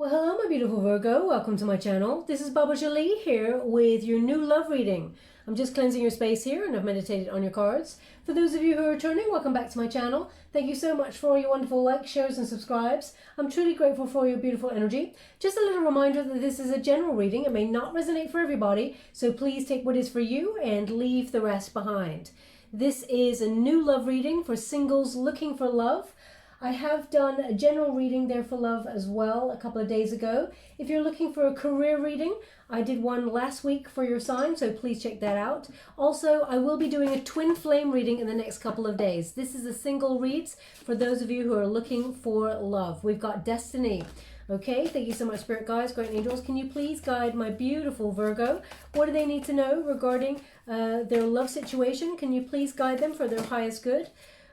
Well, hello, my beautiful Virgo. Welcome to my channel. This is Baba Jolie here with your new love reading. I'm just cleansing your space here and I've meditated on your cards. For those of you who are returning, welcome back to my channel. Thank you so much for all your wonderful likes, shares and subscribes. I'm truly grateful for your beautiful energy. Just a little reminder that this is a general reading. It may not resonate for everybody, so please take what is for you and leave the rest behind. This is a new love reading for singles looking for love. I have done a general reading there for love as well a couple of days ago. If you're looking for a career reading, I did one last week for your sign, so please check that out. Also, I will be doing a twin flame reading in the next couple of days. This is a single reads for those of you who are looking for love. We've got destiny. Okay, thank you so much, Spirit Guides, Great Angels. Can you please guide my beautiful Virgo? What do they need to know regarding their love situation? Can you please guide them for their highest good?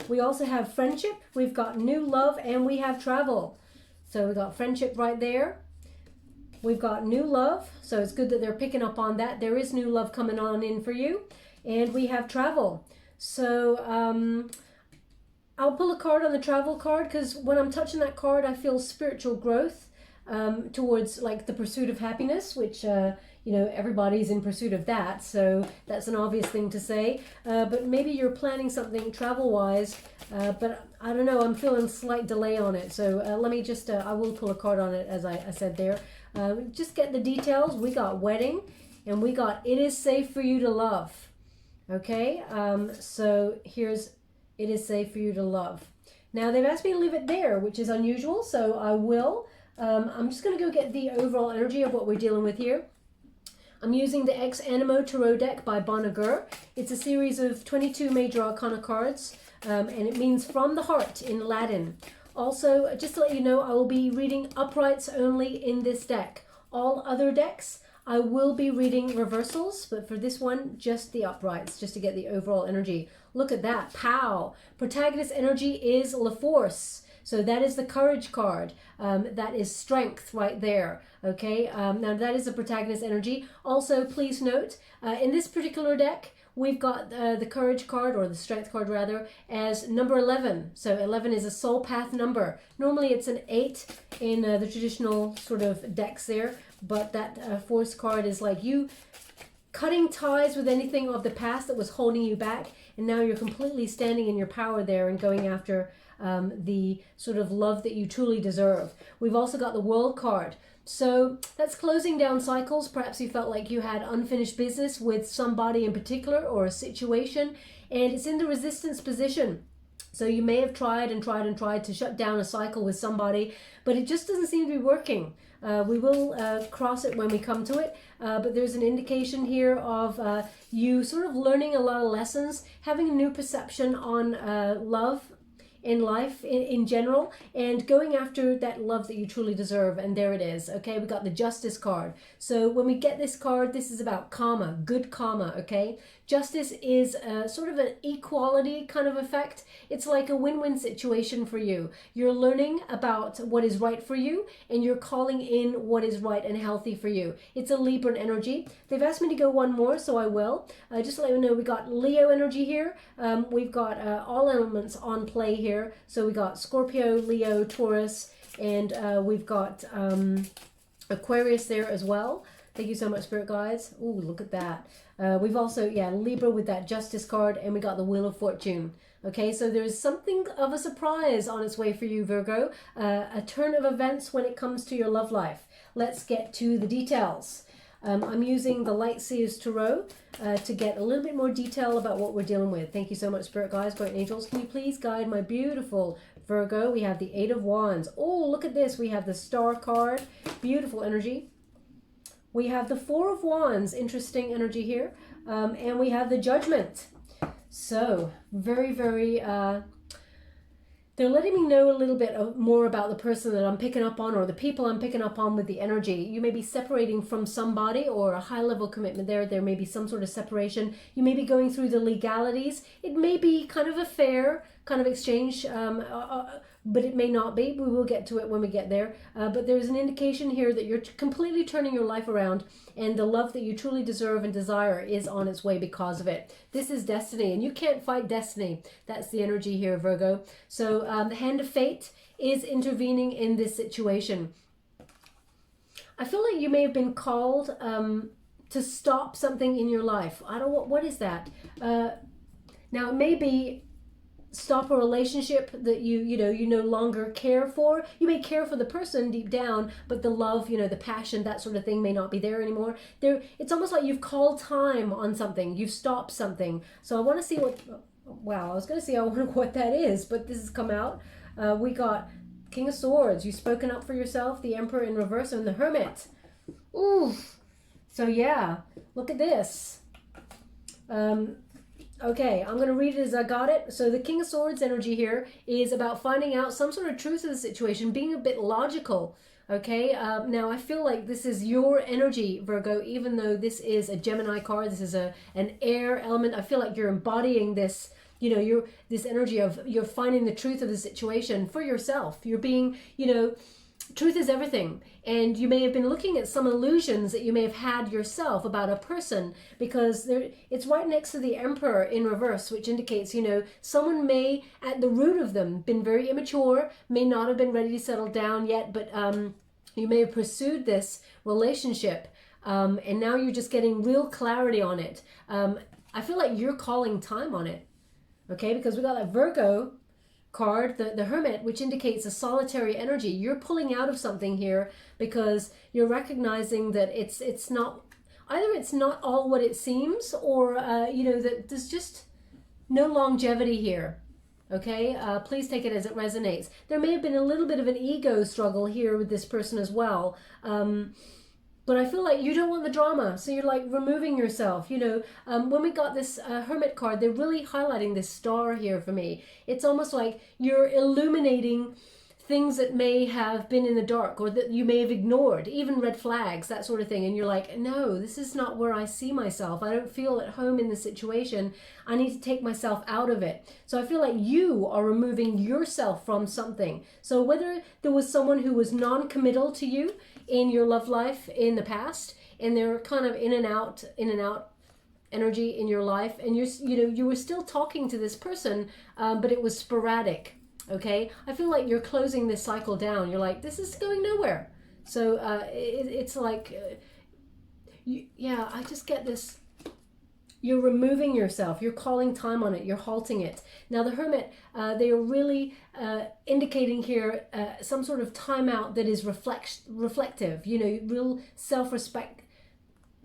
We also have friendship, we've got new love, and we have travel. So we've got friendship right there. We've got new love, so it's good that they're picking up on that. There is new love coming on in for you. And we have travel. So I'll pull a card on the travel card because when I'm touching that card, I feel spiritual growth towards like the pursuit of happiness, which you know, everybody's in pursuit of that, so that's an obvious thing to say. But maybe you're planning something travel-wise, but I don't know, I'm feeling a slight delay on it. So let me just, I will pull a card on it, as I said there. Just get the details. We got wedding, and we got it is safe for you to love. Okay, so here's it is safe for you to love. Now, they've asked me to leave it there, which is unusual, so I will. I'm just going to go get the overall energy of what we're dealing with here. I'm using the Ex Animo Tarot deck by Bonneger. It's a series of 22 major arcana cards, and it means from the heart in Latin. Also, just to let you know, I will be reading uprights only in this deck. All other decks, I will be reading reversals, but for this one, just the uprights, just to get the overall energy. Look at that, pow! Protagonist energy is La Force. So that is the courage card. That is strength right there. Okay, now that is a protagonist energy. Also, please note, in this particular deck, we've got the courage card, or the strength card rather, as number 11. So 11 is a soul path number. Normally it's an 8 in the traditional sort of decks there, but that force card is like you cutting ties with anything of the past that was holding you back, and now you're completely standing in your power there and going after the sort of love that you truly deserve. We've also got the World card. So that's closing down cycles. Perhaps you felt like you had unfinished business with somebody in particular or a situation, and it's in the resistance position. So you may have tried and tried and tried to shut down a cycle with somebody, but it just doesn't seem to be working. We will cross it when we come to it, but there's an indication here of you sort of learning a lot of lessons, having a new perception on love in life in general, and going after that love that you truly deserve. And there it is. Okay, we got the Justice card. So when we get this card, this is about karma, good karma. Okay, Justice is sort of an equality kind of effect. It's like a win-win situation for you. You're learning about what is right for you, and you're calling in what is right and healthy for you. It's a Libran energy. They've asked me to go one more, so I will. Just to let you know, we got Leo energy here. We've got all elements on play here. So we got Scorpio, Leo, Taurus, and we've got Aquarius there as well. Thank you so much, Spirit Guides. Ooh, look at that. We've also, yeah, Libra with that Justice card, and we got the Wheel of Fortune. Okay, so there's something of a surprise on its way for you, Virgo. A turn of events when it comes to your love life. Let's get to the details. I'm using the Light Seers Tarot to get a little bit more detail about what we're dealing with. Thank you so much, Spirit Guides, Great Angels. Can you please guide my beautiful Virgo? We have the Eight of Wands. Oh, look at this. We have the Star card. Beautiful energy. We have the Four of Wands. Interesting energy here. And we have the Judgment. So, very, very... they're letting me know a little bit more about the person that I'm picking up on, or the people I'm picking up on with the energy. You may be separating from somebody, or a high-level commitment there. There may be some sort of separation. You may be going through the legalities. It may be kind of a fair kind of exchange, but it may not be. We will get to it when we get there. But there's an indication here that you're completely turning your life around, and the love that you truly deserve and desire is on its way because of it. This is destiny, and you can't fight destiny. That's the energy here, Virgo. So the hand of fate is intervening in this situation. I feel like you may have been called to stop something in your life. I don't know, what is that? Now it may be stop a relationship that you no longer care for. You may care for the person deep down, but the love, the passion, that sort of thing may not be there anymore. It's almost like you've called time on something. You've stopped something. So I want to see what, wow, I was going to say I wonder what that is, but this has come out. We got King of Swords. You've spoken up for yourself, the Emperor in reverse, and the Hermit. Ooh. So yeah, look at this. Okay, I'm going to read it as I got it. So the King of Swords energy here is about finding out some sort of truth of the situation, being a bit logical. Okay, now I feel like this is your energy, Virgo, even though this is a Gemini card, this is an air element. I feel like you're embodying this, this energy of you're finding the truth of the situation for yourself. You're being, truth is everything. And you may have been looking at some illusions that you may have had yourself about a person, because it's right next to the Emperor in reverse, which indicates, someone may, at the root of them, been very immature, may not have been ready to settle down yet, but you may have pursued this relationship, and now you're just getting real clarity on it. I feel like you're calling time on it, okay? Because we got that Virgo card, the Hermit, which indicates a solitary energy. You're pulling out of something here because you're recognizing that it's not, either it's not all what it seems, or that there's just no longevity here. Okay, please take it as it resonates. There may have been a little bit of an ego struggle here with this person as well. But I feel like you don't want the drama, so you're like removing yourself. When we got this Hermit card, they're really highlighting this star here for me. It's almost like you're illuminating things that may have been in the dark, or that you may have ignored, even red flags, that sort of thing. And you're like, no, this is not where I see myself. I don't feel at home in the situation. I need to take myself out of it. So I feel like you are removing yourself from something. So whether there was someone who was non-committal to you in your love life in the past, and they're kind of in and out energy in your life, and you were still talking to this person, but it was sporadic. Okay, I feel like you're closing this cycle down. You're like, this is going nowhere. So it's like, I just get this. You're removing yourself. You're calling time on it. You're halting it. Now the Hermit, they are really indicating here some sort of timeout that is reflective. Real self-respect.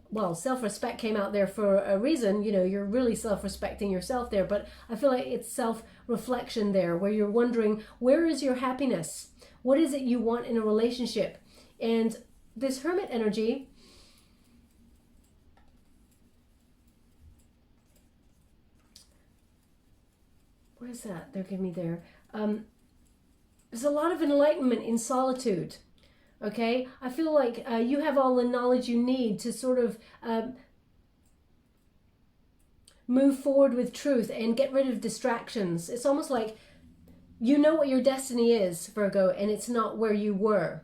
Well, self-respect came out there for a reason. You're really self-respecting yourself there. But I feel like it's self-reflection there, where you're wondering, where is your happiness? What is it you want in a relationship? And this Hermit energy, what is that they're giving me there? There's a lot of enlightenment in solitude. Okay, I feel like you have all the knowledge you need to sort of move forward with truth and get rid of distractions. It's almost like you know what your destiny is, Virgo, and it's not where you were,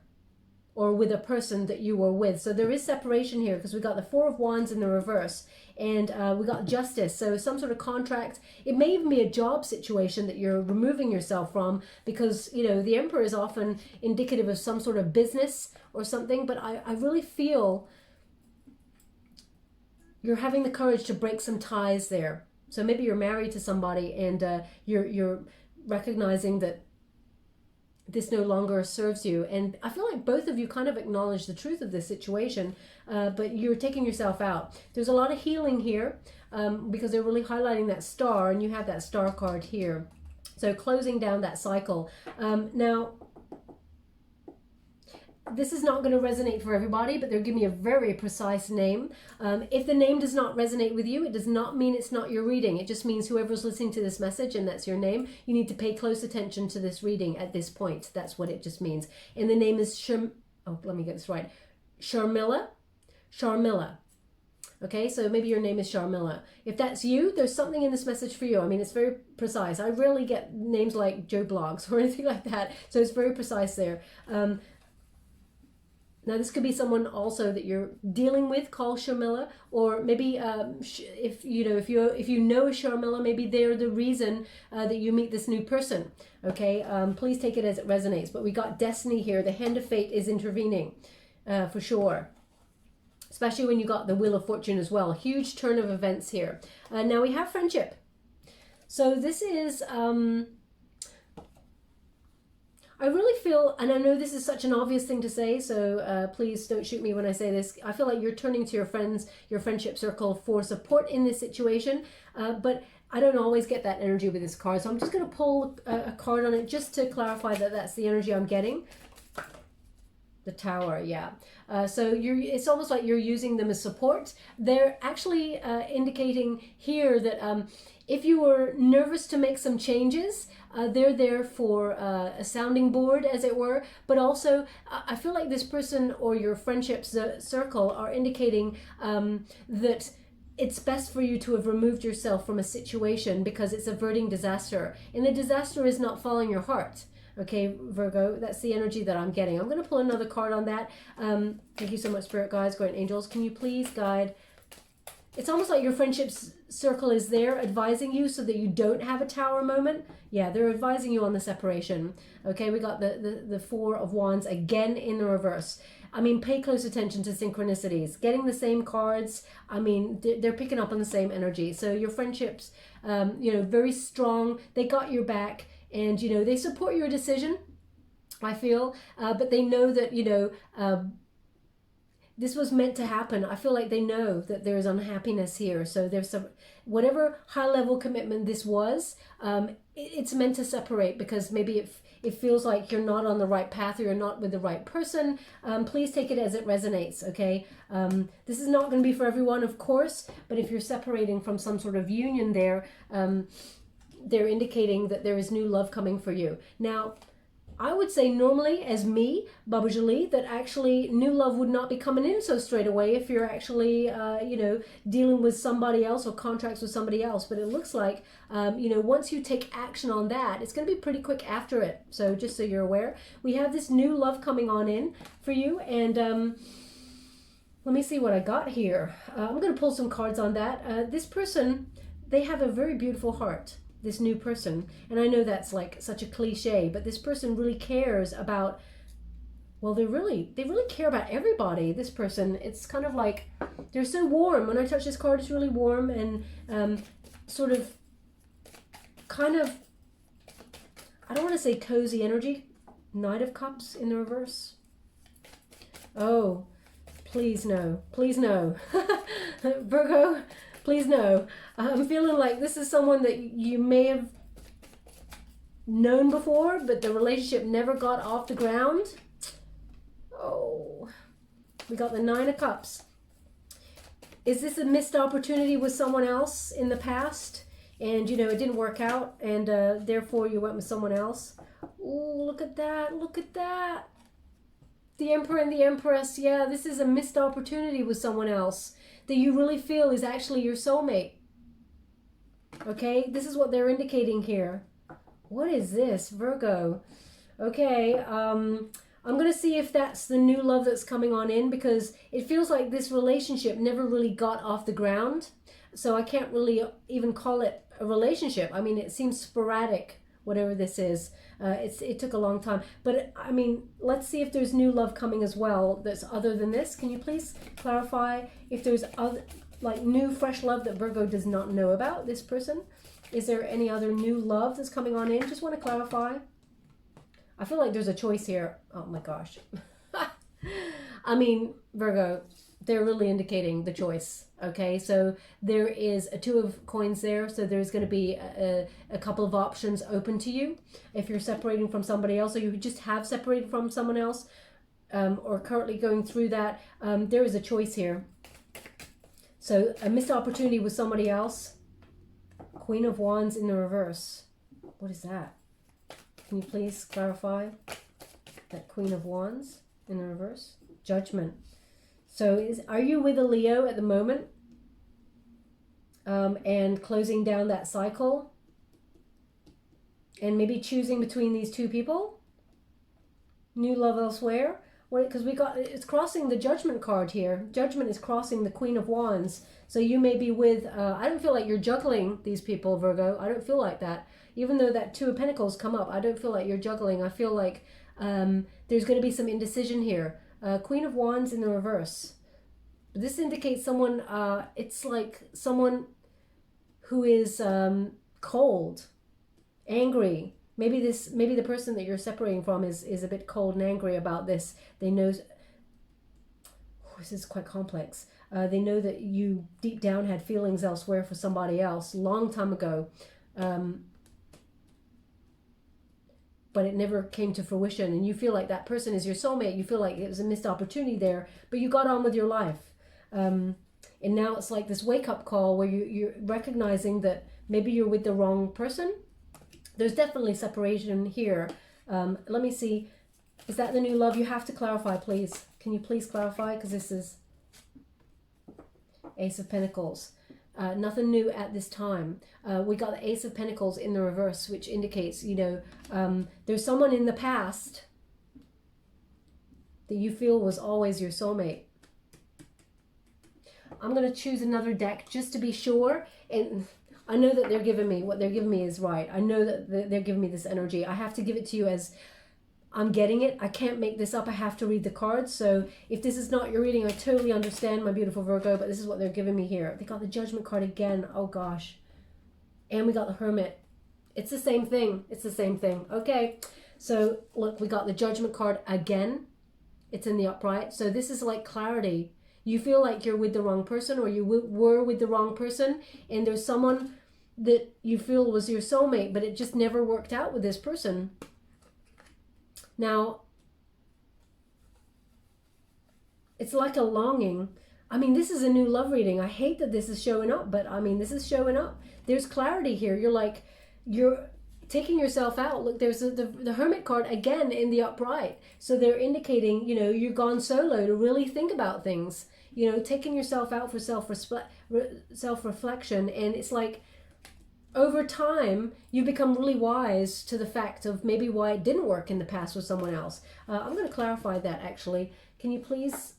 or with a person that you were with. So there is separation here, because we got the Four of Wands in the reverse, and we got Justice. So some sort of contract. It may even be a job situation that you're removing yourself from, because the Emperor is often indicative of some sort of business or something. But I really feel you're having the courage to break some ties there. So maybe you're married to somebody, and you're recognizing that this no longer serves you. And I feel like both of you kind of acknowledge the truth of this situation, but you're taking yourself out. There's a lot of healing here, because they're really highlighting that star, and you have that star card here. So closing down that cycle. Now, this is not going to resonate for everybody, but they're giving me a very precise name. If the name does not resonate with you, it does not mean it's not your reading. It just means whoever's listening to this message and that's your name, you need to pay close attention to this reading at this point. That's what it just means. And the name is let me get this right. Sharmila. Okay, so maybe your name is Sharmila. If that's you, there's something in this message for you. I mean, it's very precise. I rarely get names like Joe Blogs or anything like that. So it's very precise there. Now, this could be someone also that you're dealing with called Sharmila, or maybe if you know a Sharmila, maybe they're the reason that you meet this new person. Okay, please take it as it resonates. But we got Destiny here. The hand of fate is intervening. for sure. Especially when you got the Wheel of Fortune as well. Huge turn of events here. Now we have friendship. So this is, I really feel, and I know this is such an obvious thing to say, so please don't shoot me when I say this. I feel like you're turning to your friends, your friendship circle for support in this situation. But I don't always get that energy with this card. So I'm just going to pull a card on it just to clarify that that's the energy I'm getting. The Tower, yeah. So it's almost like you're using them as support. They're actually indicating here that if you were nervous to make some changes, they're there for a sounding board, as it were. But also, I feel like this person or your friendship circle are indicating that it's best for you to have removed yourself from a situation because it's averting disaster. And the disaster is not following your heart. Okay, Virgo, that's the energy that I'm getting. I'm going to pull another card on that. Thank you so much, Spirit Guides, Guardian Angels. Can you please guide? It's almost like your friendship circle is there advising you so that you don't have a Tower moment. Yeah, they're advising you on the separation. Okay, we got the Four of Wands again in the reverse. I mean, pay close attention to synchronicities. Getting the same cards, I mean, they're picking up on the same energy. So your friendships, very strong. They got your back. And, they support your decision, I feel, but they know that, this was meant to happen. I feel like they know that there is unhappiness here. So there's some, whatever high level commitment this was, it's meant to separate because maybe it feels like you're not on the right path or you're not with the right person. Please take it as it resonates, okay? This is not going to be for everyone, of course, but if you're separating from some sort of union there, they're indicating that there is new love coming for you. Now, I would say normally, as me, Baba Jolie, that actually new love would not be coming in so straight away if you're actually, dealing with somebody else or contracts with somebody else. But it looks like, once you take action on that, it's going to be pretty quick after it. So just so you're aware, we have this new love coming on in for you. And let me see what I got here. I'm going to pull some cards on that. This person, they have a very beautiful heart. This new person, and I know that's like such a cliche, but this person really cares about, well, they really care about everybody. This person, it's kind of like they're so warm. When I touch this card, it's really warm and sort of kind of, I don't want to say cozy energy. Knight of Cups in the reverse. Oh, please no, please no. Virgo, please no. I'm feeling like this is someone that you may have known before, but the relationship never got off the ground. Oh, we got the Nine of Cups. Is this a missed opportunity with someone else in the past? And, it didn't work out, and therefore you went with someone else. Oh, look at that. Look at that. The Emperor and the Empress. Yeah, this is a missed opportunity with someone else that you really feel is actually your soulmate. Okay, this is what they're indicating here. What is this, Virgo? Okay, I'm going to see if that's the new love that's coming on in, because it feels like this relationship never really got off the ground. So I can't really even call it a relationship. I mean, it seems sporadic, whatever this is. It took a long time. But, I mean, let's see if there's new love coming as well that's other than this. Can you please clarify if there's other, like, new, fresh love that Virgo does not know about, this person? Is there any other new love that's coming on in? Just want to clarify. I feel like there's a choice here. Oh, my gosh. I mean, Virgo, they're really indicating the choice. Okay, so there is a Two of Coins there, so there's going to be a couple of options open to you if you're separating from somebody else, or you just have separated from someone else, or currently going through that. There is a choice here. So a missed opportunity with somebody else. Queen of Wands in the reverse. What is that? Can you please clarify that Queen of Wands in the reverse? Judgment. So are you with a Leo at the moment? And closing down that cycle? And maybe choosing between these two people? New love elsewhere? Because it's crossing the Judgment card here. Judgment is crossing the Queen of Wands. So you may be with, I don't feel like you're juggling these people, Virgo. I don't feel like that. Even though that Two of Pentacles come up, I don't feel like you're juggling. I feel like there's going to be some indecision here. Queen of Wands in the reverse. This indicates someone, it's like someone who is cold, angry. Maybe the person that you're separating from is a bit cold and angry about this. They know, this is quite complex. They know that you deep down had feelings elsewhere for somebody else long time ago. But it never came to fruition, and you feel like that person is your soulmate. You feel like it was a missed opportunity there, but you got on with your life. And now it's like this wake-up call where you're recognizing that maybe you're with the wrong person. There's definitely separation here. Let me see. Is that the new love? You have to clarify, please. Can you please clarify? Because this is Ace of Pentacles. Nothing new at this time. We got the Ace of Pentacles in the reverse, which indicates, you know, there's someone in the past that you feel was always your soulmate. I'm going to choose another deck just to be sure. And I know that they're giving me, what they're giving me is right. I know that they're giving me this energy. I have to give it to you as I'm getting it. I can't make this up. I have to read the cards. So if this is not your reading, I totally understand, my beautiful Virgo, but this is what they're giving me here. They got the Judgment card again. Oh gosh. And we got the Hermit. It's the same thing. It's the same thing. Okay. So look, we got the Judgment card again. It's in the upright. So this is like clarity. You feel like you're with the wrong person, or you were with the wrong person, and there's someone that you feel was your soulmate, but it just never worked out with this person. Now, it's like a longing. I mean, this is a new love reading. I hate that this is showing up, but I mean, this is showing up. There's clarity here. You're like, you're taking yourself out. Look, there's the Hermit card again in the upright. So they're indicating, you know, you've gone solo to really think about things. You know, taking yourself out for self-reflection. And it's like, over time, you become really wise to the fact of maybe why it didn't work in the past with someone else. I'm going to clarify that, actually. Can you please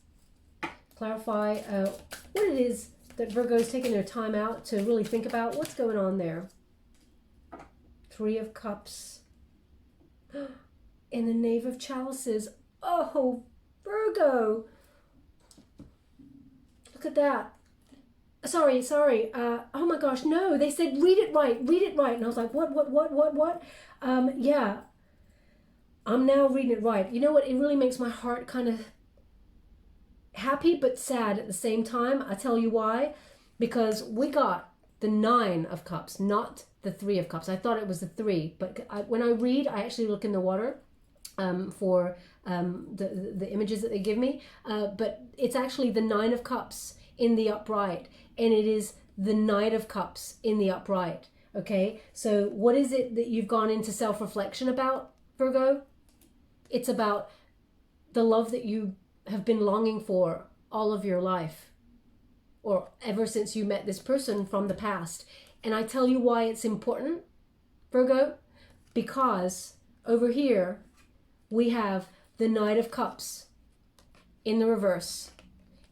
clarify what it is that Virgo is taking their time out to really think about? What's going on there? Three of Cups. And the Knave of Chalices. Oh, Virgo. Look at that. Sorry. Oh my gosh, no, they said read it right. And I was like, what? Yeah, I'm now reading it right. You know what? It really makes my heart kind of happy but sad at the same time. I tell you why. Because we got the Nine of Cups, not the Three of Cups. I thought it was the three, but when I read, I actually look in the water for the images that they give me. But it's actually the Nine of Cups in the upright, and it is the Knight of Cups in the upright. Okay, so what is it that you've gone into self-reflection about, Virgo? It's about the love that you have been longing for all of your life, or ever since you met this person from the past. And I tell you why it's important, Virgo, because over here we have the Knight of Cups in the reverse,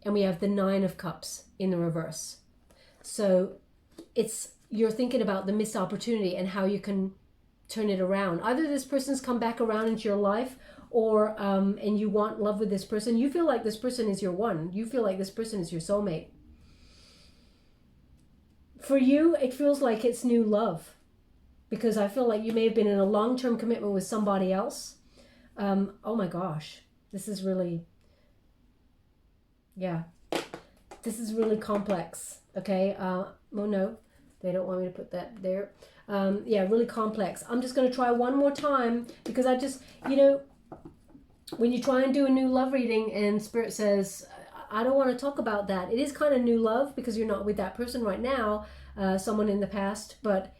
and we have the Nine of Cups in the reverse. So you're thinking about the missed opportunity and how you can turn it around. Either this person's come back around into your life, or and you want love with this person. You feel like this person is your one. You feel like this person is your soulmate. For you, it feels like it's new love, because I feel like you may have been in a long-term commitment with somebody else. Oh my gosh, this is really, yeah, this is really complex. Okay. Oh no, they don't want me to put that there. Yeah, really complex. I'm just going to try one more time, because I just, you know, when you try and do a new love reading and Spirit says, I don't want to talk about that. It is kind of new love because you're not with that person right now, someone in the past, but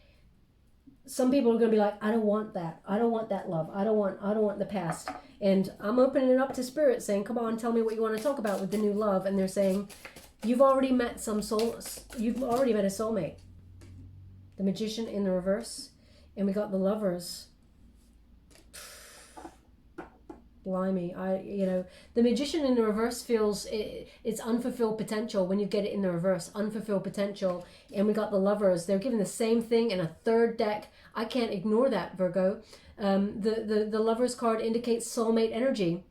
some people are going to be like, I don't want that. I don't want that love. I don't want the past. And I'm opening it up to Spirit saying, come on, tell me what you want to talk about with the new love. And they're saying, you've already met you've already met a soulmate. The Magician in the reverse, and we got the Lovers. Blimey, you know, the Magician in the reverse feels it's unfulfilled potential when you get it in the reverse, unfulfilled potential. And we got the Lovers. They're giving the same thing in a third deck. I can't ignore that, Virgo. The Lovers card indicates soulmate energy.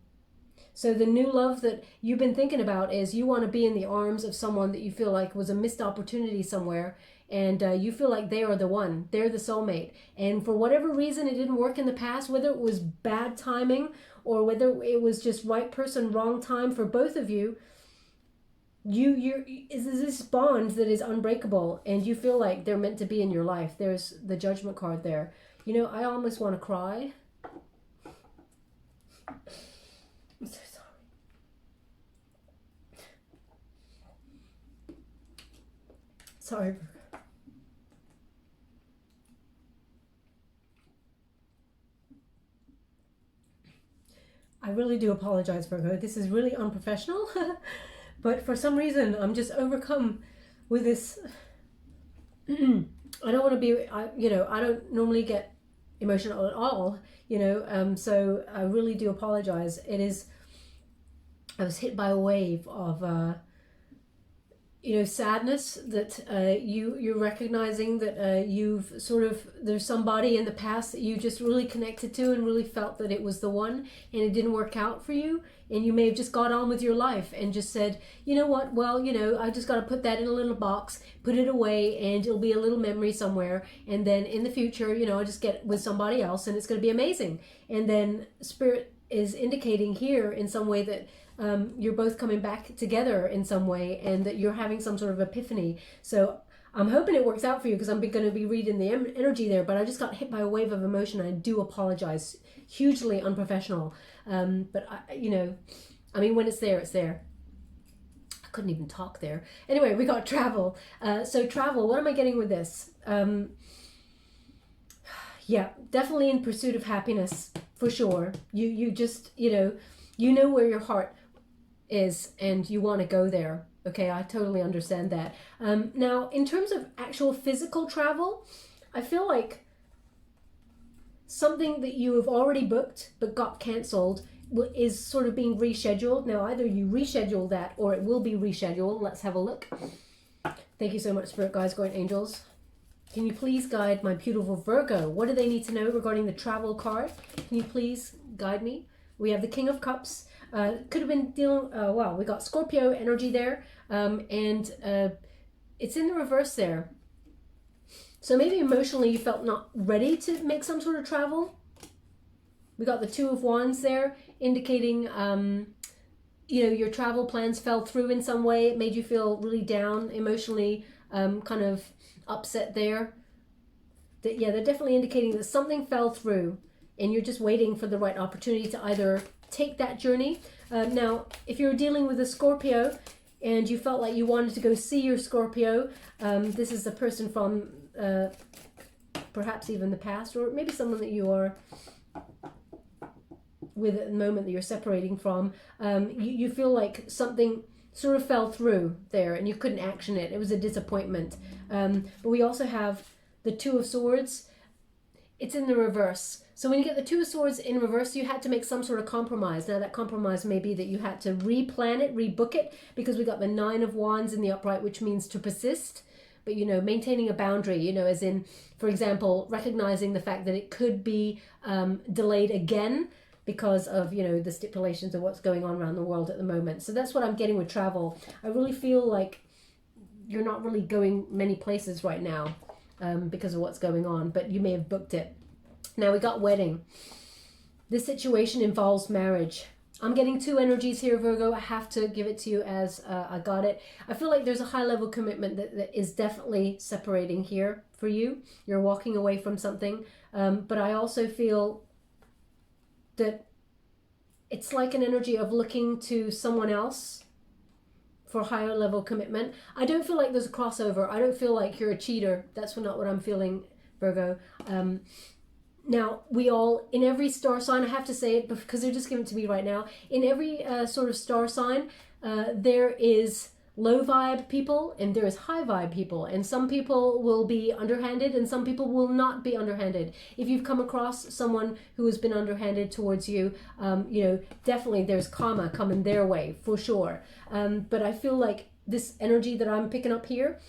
So the new love that you've been thinking about is you want to be in the arms of someone that you feel like was a missed opportunity somewhere, and you feel like they are the one, they're the soulmate. And for whatever reason it didn't work in the past, whether it was bad timing or whether it was just right person, wrong time for both of you, is this bond that is unbreakable, and you feel like they're meant to be in your life. There's the Judgment card there. You know, I almost want to cry. I'm so sorry. Sorry, Virgo. I really do apologize, Virgo. This is really unprofessional. But for some reason, I'm just overcome with this. I don't want to be, I don't normally get emotional at all, so I really do apologize. I was hit by a wave of, sadness that you're recognizing that you've there's somebody in the past that you just really connected to and really felt that it was the one, and it didn't work out for you, and you may have just got on with your life and just said, you know what, well, I just got to put that in a little box, put it away, and it'll be a little memory somewhere, and then in the future, I'll just get with somebody else and it's going to be amazing. And then Spirit is indicating here in some way that you're both coming back together in some way, and that you're having some sort of epiphany. So I'm hoping it works out for you, because I'm going to be reading the energy there, but I just got hit by a wave of emotion. I do apologize. Hugely unprofessional. But when it's there, it's there. I couldn't even talk there. Anyway, we got travel. So travel, what am I getting with this? Yeah, definitely in pursuit of happiness, for sure. You just, you know where your heart is, and you want to go there. Okay, I totally understand that. Now, in terms of actual physical travel, I feel like something that you have already booked but got cancelled is sort of being rescheduled. Now, either you reschedule that or it will be rescheduled. Let's have a look. Thank you so much, Spirit Guides, Guardian Angels. Can you please guide my beautiful Virgo? What do they need to know regarding the travel card? Can you please guide me? We have the King of Cups. Could have been dealing, we got Scorpio energy there. And it's in the reverse there. So maybe emotionally you felt not ready to make some sort of travel. We got the Two of Wands there, indicating, your travel plans fell through in some way. It made you feel really down, emotionally, kind of upset there. They're definitely indicating that something fell through, and you're just waiting for the right opportunity to either take that journey. Now, if you're dealing with a Scorpio and you felt like you wanted to go see your Scorpio, this is a person from perhaps even the past, or maybe someone that you are with at the moment that you're separating from. You feel like something sort of fell through there and you couldn't action it. It was a disappointment. But we also have the Two of Swords. It's in the reverse. So when you get the Two of Swords in reverse, you had to make some sort of compromise. Now that compromise may be that you had to replan it, rebook it, because we got the Nine of Wands in the upright, which means to persist. But, maintaining a boundary, as in, for example, recognizing the fact that it could be delayed again because of, the stipulations of what's going on around the world at the moment. So that's what I'm getting with travel. I really feel like you're not really going many places right now because of what's going on, but you may have booked it. Now we got wedding. This situation involves marriage. I'm getting two energies here, Virgo. I have to give it to you as I got it. I feel like there's a high level commitment that is definitely separating here for you. You're walking away from something. But I also feel that it's like an energy of looking to someone else for higher level commitment. I don't feel like there's a crossover. I don't feel like you're a cheater. That's not what I'm feeling, Virgo. Now, we all, in every star sign, I have to say it because they're just giving it to me right now, in every sort of star sign, there is low vibe people and there is high vibe people. And some people will be underhanded and some people will not be underhanded. If you've come across someone who has been underhanded towards you, definitely there's karma coming their way, for sure. But I feel like this energy that I'm picking up here,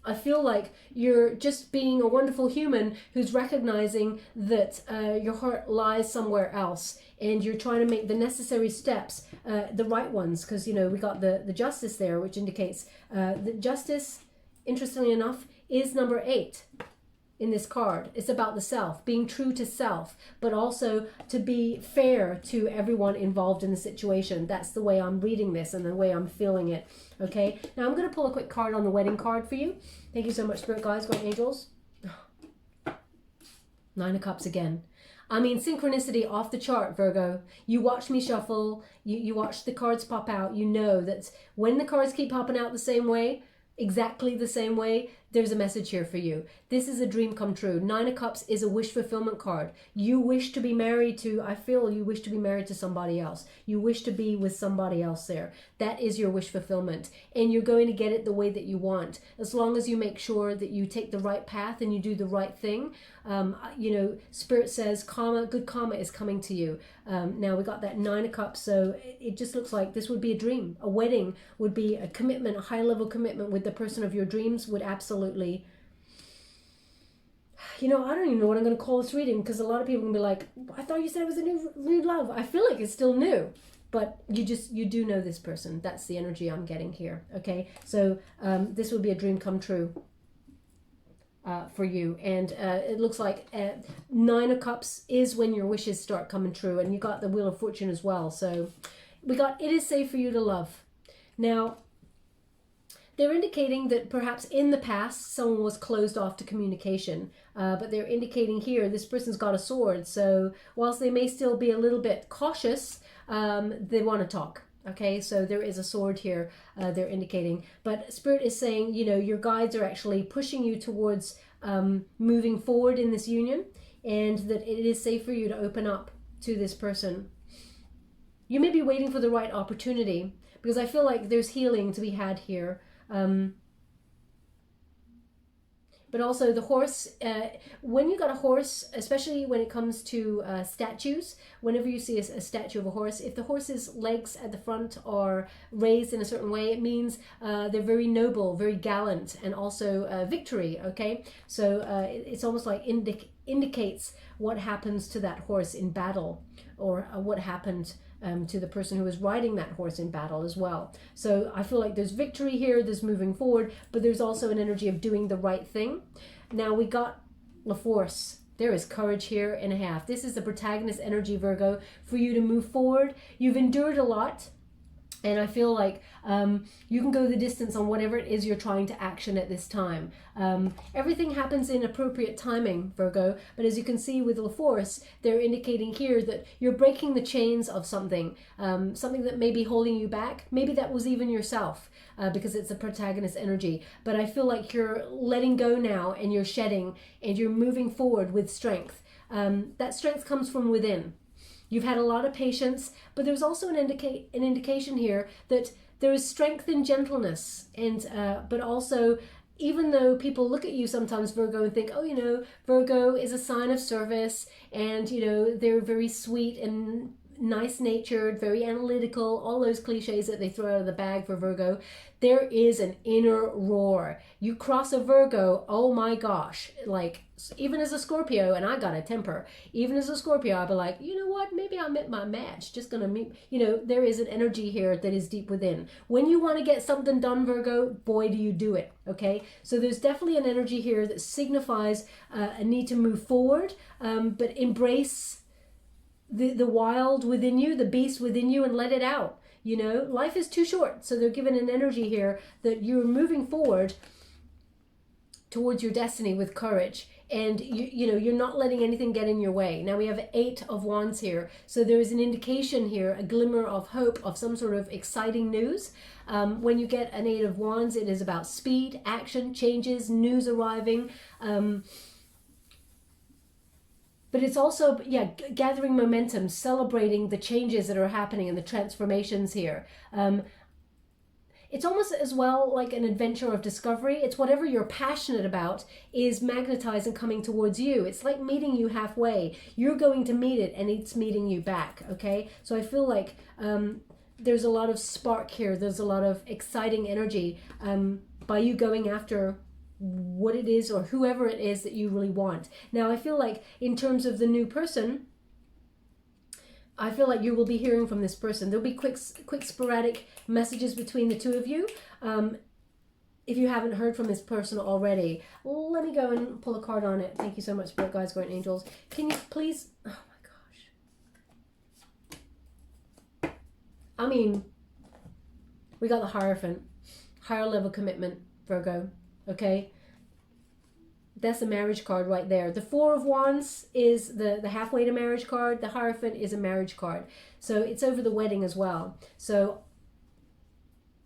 I feel like you're just being a wonderful human who's recognizing that your heart lies somewhere else, and you're trying to make the necessary steps, the right ones, because, you know, we got the justice there, which indicates that justice, interestingly enough, is number 8 in this card. It's about the self, being true to self, but also to be fair to everyone involved in the situation. That's the way I'm reading this and the way I'm feeling it. Okay, now I'm going to pull a quick card on the wedding card for you. Thank you so much, Spirit Guides, Great Angels. 9 of Cups again. I mean, synchronicity off the chart, Virgo. You watch me shuffle, you watch the cards pop out, you know that when the cards keep popping out the same way, exactly the same way, there's a message here for you. This is a dream come true. 9 of Cups is a wish fulfillment card. You wish to be married to, I feel you wish to be married to somebody else. You wish to be with somebody else there. That is your wish fulfillment. And you're going to get it the way that you want. As long as you make sure that you take the right path and you do the right thing. You know, Spirit says karma, good karma is coming to you. Now we got that 9 of Cups, so it just looks like this would be a dream. A wedding would be a commitment, a high level commitment with the person of your dreams would absolutely, you know, I don't even know what I'm going to call this reading, because a lot of people can be like, I thought you said it was a new love. I feel like it's still new, but you do know this person. That's the energy I'm getting here. Okay, so this would be a dream come true for you, and it looks like 9 of Cups is when your wishes start coming true, and you got the Wheel of Fortune as well. So we got it is safe for you to love. Now they're indicating that perhaps in the past someone was closed off to communication, but they're indicating here this person's got a sword, so whilst they may still be a little bit cautious, they want to talk. Okay, so there is a sword here, they're indicating, but Spirit is saying, you know, your guides are actually pushing you towards moving forward in this union, and that it is safe for you to open up to this person. You may be waiting for the right opportunity, because I feel like there's healing to be had here. But also the horse, when you got a horse, especially when it comes to statues, whenever you see a statue of a horse, if the horse's legs at the front are raised in a certain way, it means they're very noble, very gallant, and also victory, okay? So it's almost like indicates what happens to that horse in battle, or what happened to the person who was riding that horse in battle as well. So I feel like there's victory here, there's moving forward, but there's also an energy of doing the right thing. Now we got La Force. There is courage here and a half. This is the protagonist energy, Virgo, for you to move forward. You've endured a lot, and I feel like you can go the distance on whatever it is you're trying to action at this time. Everything happens in appropriate timing, Virgo, but as you can see with La Force, they're indicating here that you're breaking the chains of something, something that may be holding you back. Maybe that was even yourself, because it's a protagonist energy. But I feel like you're letting go now, and you're shedding, and you're moving forward with strength. That strength comes from within. You've had a lot of patience, but there's also an indication here that there is strength in gentleness, and but also, even though people look at you sometimes, Virgo, and think, oh, you know, Virgo is a sign of service, and, you know, they're very sweet and nice-natured, very analytical, all those cliches that they throw out of the bag for Virgo, there is an inner roar. You cross a Virgo, oh my gosh, like, even as a Scorpio, and I got a temper, even as a Scorpio, I'll be like, you know what, maybe I met my match, just gonna meet, you know, there is an energy here that is deep within. When you want to get something done, Virgo, boy, do you do it, okay? So there's definitely an energy here that signifies a need to move forward, but embrace the wild within you, the beast within you, and let it out. You know, life is too short. So they're given an energy here that you're moving forward towards your destiny with courage, and you know, you're not letting anything get in your way. Now we have 8 of Wands here, so there is an indication here, a glimmer of hope of some sort of exciting news. When you get an 8 of Wands, it is about speed, action, changes, news arriving. But it's also, yeah, gathering momentum, celebrating the changes that are happening and the transformations here. It's almost as well like an adventure of discovery. It's whatever you're passionate about is magnetized and coming towards you. It's like meeting you halfway. You're going to meet it, and it's meeting you back, okay? So I feel like there's a lot of spark here. There's a lot of exciting energy by you going after what it is or whoever it is that you really want. Now, I feel like in terms of the new person, I feel like you will be hearing from this person. There'll be quick sporadic messages between the two of you. If you haven't heard from this person already, well, let me go and pull a card on it. Thank you so much, Spirit Guides, Guardian Angels. Can you please, oh my gosh. I mean, we got the Hierophant, higher level commitment, Virgo, okay? That's a marriage card right there. The Four of Wands is the halfway to marriage card. The Hierophant is a marriage card. So it's over the wedding as well. So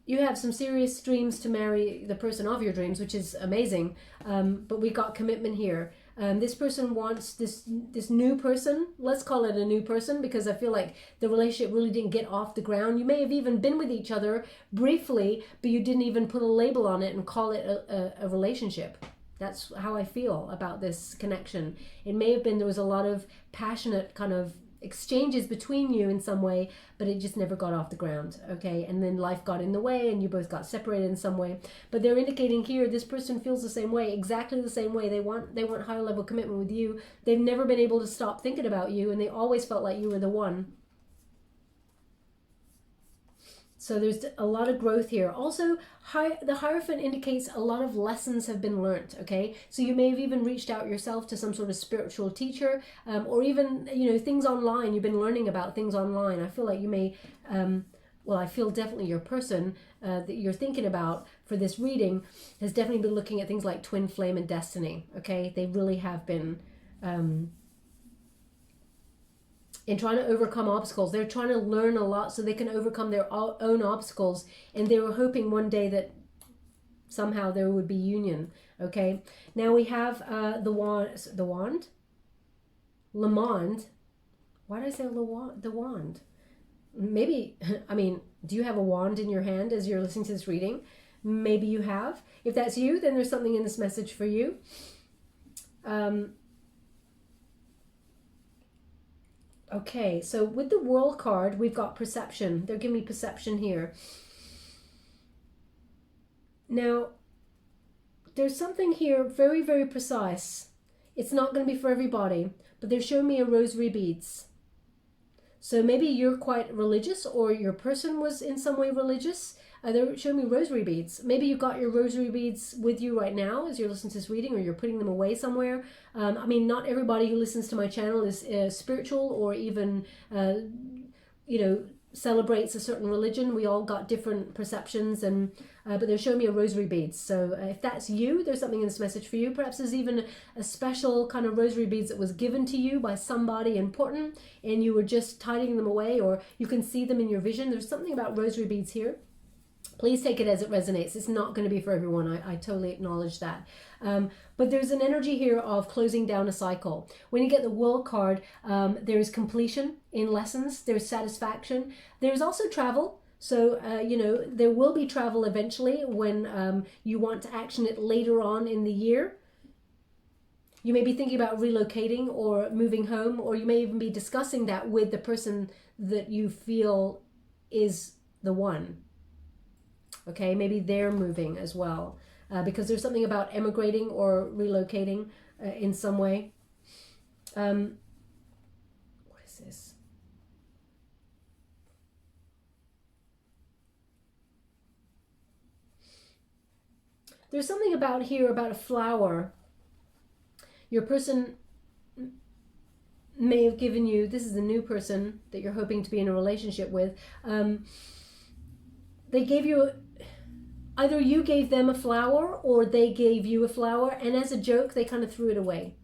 you have some serious dreams to marry the person of your dreams, which is amazing. But we got commitment here. This person wants this new person. Let's call it a new person, because I feel like the relationship really didn't get off the ground. You may have even been with each other briefly, but you didn't even put a label on it and call it a relationship. That's how I feel about this connection. It may have been there was a lot of passionate kind of exchanges between you in some way, but it just never got off the ground, okay? And then life got in the way and you both got separated in some way. But they're indicating here this person feels the same way, exactly the same way. They want higher level commitment with you. They've never been able to stop thinking about you, and they always felt like you were the one. So there's a lot of growth here. Also, the Hierophant indicates a lot of lessons have been learnt, okay? So you may have even reached out yourself to some sort of spiritual teacher, or even, you know, things online. You've been learning about things online. I feel like you may, well, I feel definitely your person that you're thinking about for this reading has definitely been looking at things like twin flame and destiny, okay? They really have been... in trying to overcome obstacles. They're trying to learn a lot so they can overcome their own obstacles, and they were hoping one day that somehow there would be union, okay? Now we have the wand? Lamond. Why did I say the wand? Maybe, I mean, do you have a wand in your hand as you're listening to this reading? Maybe you have. If that's you, then there's something in this message for you. Okay, so with the World card, we've got perception. They're giving me perception here. Now, there's something here very, very precise. It's not going to be for everybody, but they're showing me a rosary beads. So maybe you're quite religious, or your person was in some way religious. They're showing me rosary beads. Maybe you got your rosary beads with you right now as you're listening to this reading, or you're putting them away somewhere. I mean, not everybody who listens to my channel is spiritual, or even, you know, celebrates a certain religion. We all got different perceptions, and but they're showing me a rosary beads. So if that's you, there's something in this message for you. Perhaps there's even a special kind of rosary beads that was given to you by somebody important, and you were just tidying them away, or you can see them in your vision. There's something about rosary beads here. Please take it as it resonates. It's not going to be for everyone. I totally acknowledge that. But there's an energy here of closing down a cycle. When you get the World card, there's completion in lessons. There's satisfaction. There's also travel. So, you know, there will be travel eventually when you want to action it later on in the year. You may be thinking about relocating or moving home, or you may even be discussing that with the person that you feel is the one. Okay, maybe they're moving as well, because there's something about emigrating or relocating in some way. What is this? There's something about here about a flower. Your person may have given you, this is the new person that you're hoping to be in a relationship with. They gave you, either you gave them a flower or they gave you a flower, and as a joke, they kind of threw it away.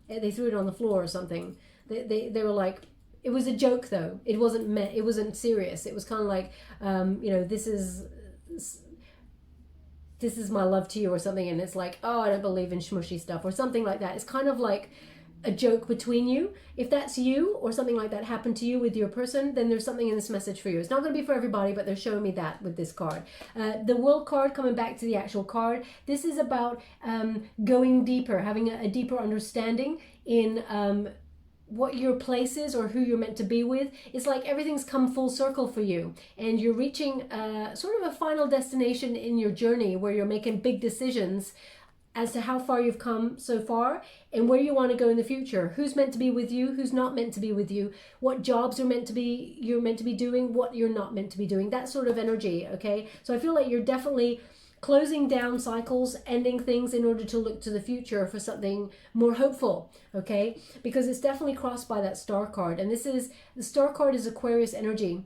They threw it on the floor or something. They were like, it was a joke though. It wasn't serious. It was kind of like, you know, this is my love to you or something, and it's like, oh, I don't believe in smushy stuff or something like that. It's kind of like a joke between you. If that's you, or something like that happened to you with your person, then there's something in this message for you. It's not going to be for everybody, but they're showing me that with this card. The World card, coming back to the actual card, this is about going deeper, having a deeper understanding in what your place is or who you're meant to be with. It's like everything's come full circle for you, and you're reaching sort of a final destination in your journey where you're making big decisions. as to how far you've come so far and where you want to go in the future. Who's meant to be with you, who's not meant to be with you, what jobs you're meant to be doing, what you're not meant to be doing, that sort of energy, okay? So I feel like you're definitely closing down cycles, ending things in order to look to the future for something more hopeful, okay? Because it's definitely crossed by that star card. And the star card is Aquarius energy.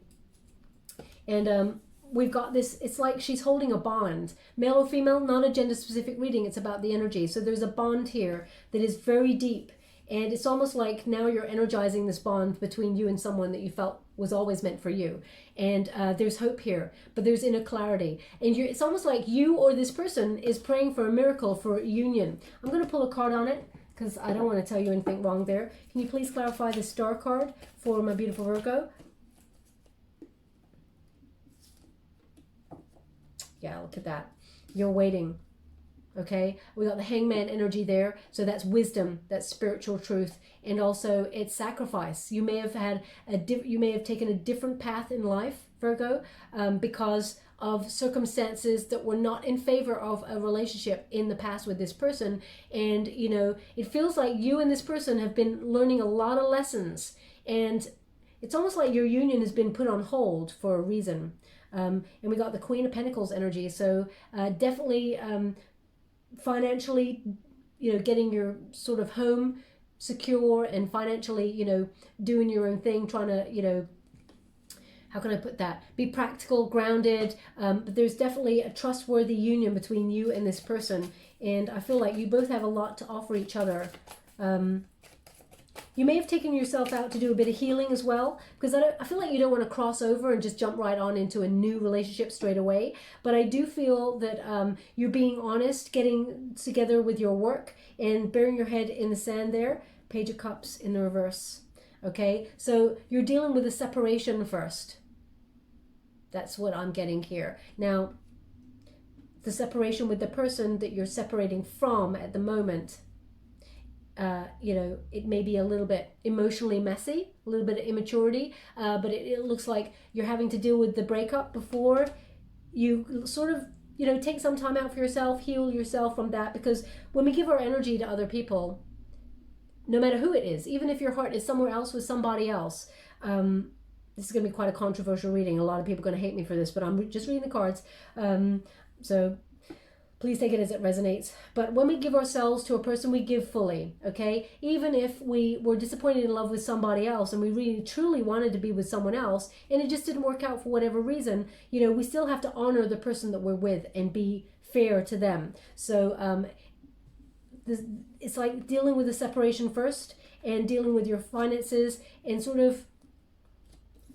And we've got this, it's like she's holding a bond. Male or female, not a gender specific reading, it's about the energy. So there's a bond here that is very deep. And it's almost like now you're energizing this bond between you and someone that you felt was always meant for you. And there's hope here, but there's inner clarity. And it's almost like you or this person is praying for a miracle, for a union. I'm going to pull a card on it because I don't want to tell you anything wrong there. Can you please clarify the star card for my beautiful Virgo? Yeah, look at that. You're waiting. Okay, we got the Hangman energy there, so that's wisdom, that's spiritual truth, and also it's sacrifice. You may have had you may have taken a different path in life, Virgo, because of circumstances that were not in favor of a relationship in the past with this person. And you know, it feels like you and this person have been learning a lot of lessons, and it's almost like your union has been put on hold for a reason. And we got the Queen of Pentacles energy, so definitely financially, you know, getting your sort of home secure and financially, you know, doing your own thing, trying to, you know, how can I put that? Be practical, grounded. But there's definitely a trustworthy union between you and this person. And I feel like you both have a lot to offer each other. You may have taken yourself out to do a bit of healing as well, because I feel like you don't want to cross over and just jump right on into a new relationship straight away. But I do feel that you're being honest, getting together with your work and burying your head in the sand there. Page of Cups in the reverse. Okay, so you're dealing with a separation first. That's what I'm getting here. Now, the separation with the person that you're separating from at the moment, you know, it may be a little bit emotionally messy, a little bit of immaturity, but it looks like you're having to deal with the breakup before you sort of, you know, take some time out for yourself, heal yourself from that. Because when we give our energy to other people, no matter who it is, even if your heart is somewhere else with somebody else, this is going to be quite a controversial reading. A lot of people are going to hate me for this, but I'm just reading the cards. So please take it as it resonates. But when we give ourselves to a person, we give fully, okay? Even if we were disappointed in love with somebody else and we really truly wanted to be with someone else and it just didn't work out for whatever reason, you know, we still have to honor the person that we're with and be fair to them. So it's like dealing with the separation first and dealing with your finances, and sort of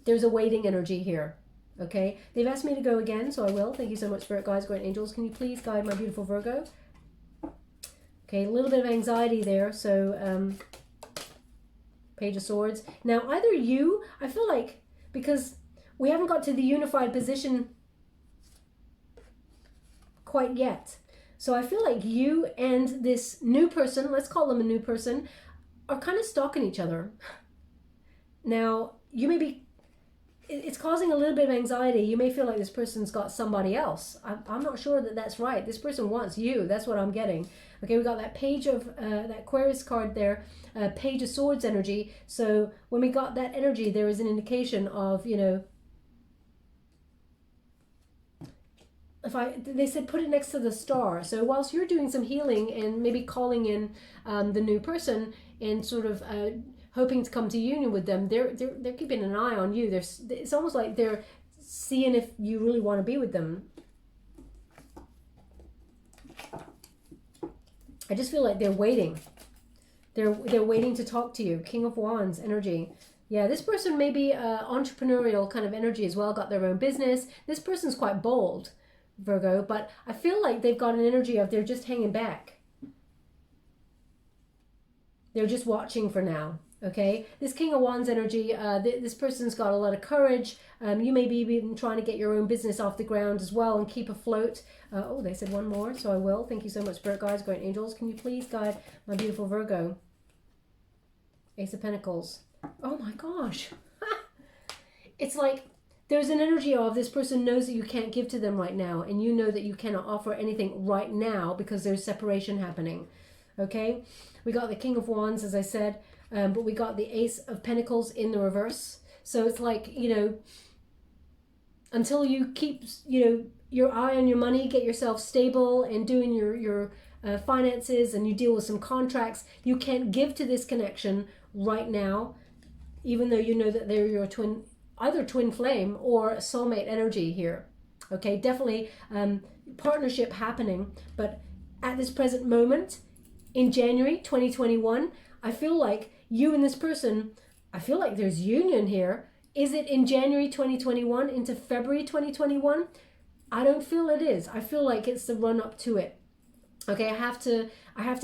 there's a waiting energy here. Okay, they've asked me to go again, so I will. Thank you so much, Spirit Guides, Great Angels. Can you please guide my beautiful Virgo? Okay, a little bit of anxiety there. So, Page of Swords. Now, either you, I feel like, because we haven't got to the unified position quite yet. So I feel like you and this new person, let's call them a new person, are kind of stalking each other. Now, you may be, it's causing a little bit of anxiety. You may feel like this person's got somebody else. I'm not sure that that's right. This person wants you. That's what I'm getting. Okay, we got that Page of, that Aquarius card there, Page of Swords energy. So when we got that energy, there is an indication of, you know, they said put it next to the star. So whilst you're doing some healing and maybe calling in the new person and sort of hoping to come to union with them, they're keeping an eye on you. It's almost like they're seeing if you really want to be with them. I just feel like they're waiting. They're waiting to talk to you. King of Wands energy. Yeah, this person may be entrepreneurial kind of energy as well, got their own business. This person's quite bold, Virgo, but I feel like they've got an energy of they're just hanging back. They're just watching for now, okay? This King of Wands energy, this person's got a lot of courage. You may be even trying to get your own business off the ground as well and keep afloat. Oh, they said one more, so I will. Thank you so much, Spirit Guides, Great Angels. Can you please guide my beautiful Virgo? Ace of Pentacles. Oh my gosh. It's like there's an energy of this person knows that you can't give to them right now, and you know that you cannot offer anything right now because there's separation happening. Okay, we got the King of Wands, as I said, but we got the Ace of Pentacles in the reverse. So it's like, you know, until you keep, you know, your eye on your money, get yourself stable and doing your finances, and you deal with some contracts, you can't give to this connection right now, even though you know that they're your twin, either twin flame or soulmate energy here. Okay, definitely partnership happening, but at this present moment in January 2021, I feel like you and this person, I feel like there's union here. Is it in January 2021 into February 2021? I don't feel it is. I feel like it's the run up to it. Okay, I have to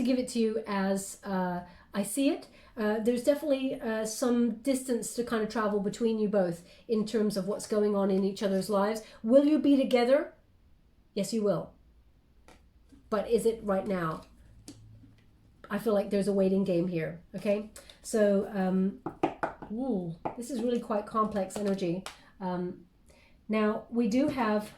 give it to you as I see it. There's definitely some distance to kind of travel between you both in terms of what's going on in each other's lives. Will you be together? Yes, you will. But is it right now? I feel like there's a waiting game here. Okay, so this is really quite complex energy. Now we do have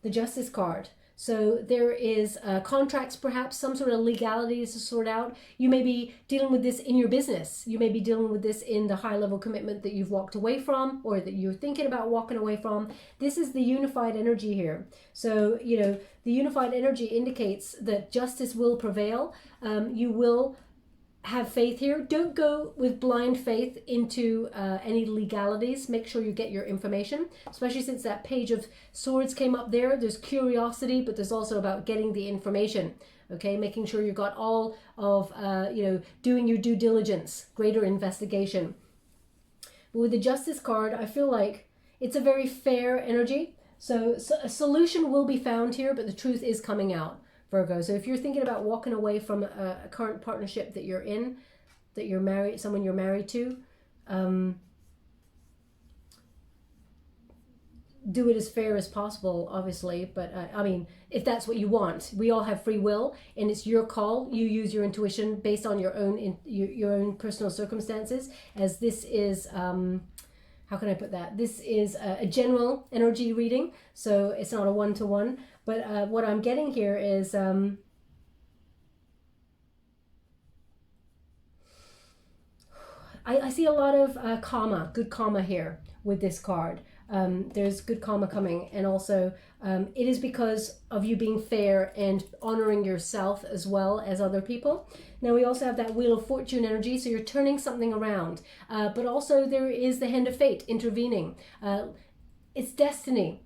the Justice card. So there is contracts, perhaps some sort of legalities to sort out. You may be dealing with this in your business. You may be dealing with this in the high level commitment that you've walked away from, or that you're thinking about walking away from. This is the unified energy here. So, you know, the unified energy indicates that justice will prevail. You will have faith here. Don't go with blind faith into any legalities. Make sure you get your information, especially since that Page of Swords came up there. There's curiosity, but there's also about getting the information. Okay, making sure you got all of, you know, doing your due diligence, greater investigation. But with the Justice card, I feel like it's a very fair energy. So a solution will be found here, but the truth is coming out. Virgo. So if you're thinking about walking away from a current partnership that you're in, that you're married, someone you're married to, do it as fair as possible, obviously. But I mean, if that's what you want, we all have free will, and it's your call. You use your intuition based on your own personal circumstances. As this is, how can I put that? This is a general energy reading, so it's not a one-to-one. But what I'm getting here is I see a lot of karma, good karma here with this card. There's good karma coming, and also it is because of you being fair and honoring yourself as well as other people. Now we also have that Wheel of Fortune energy, so you're turning something around, but also there is the Hand of Fate intervening. It's destiny.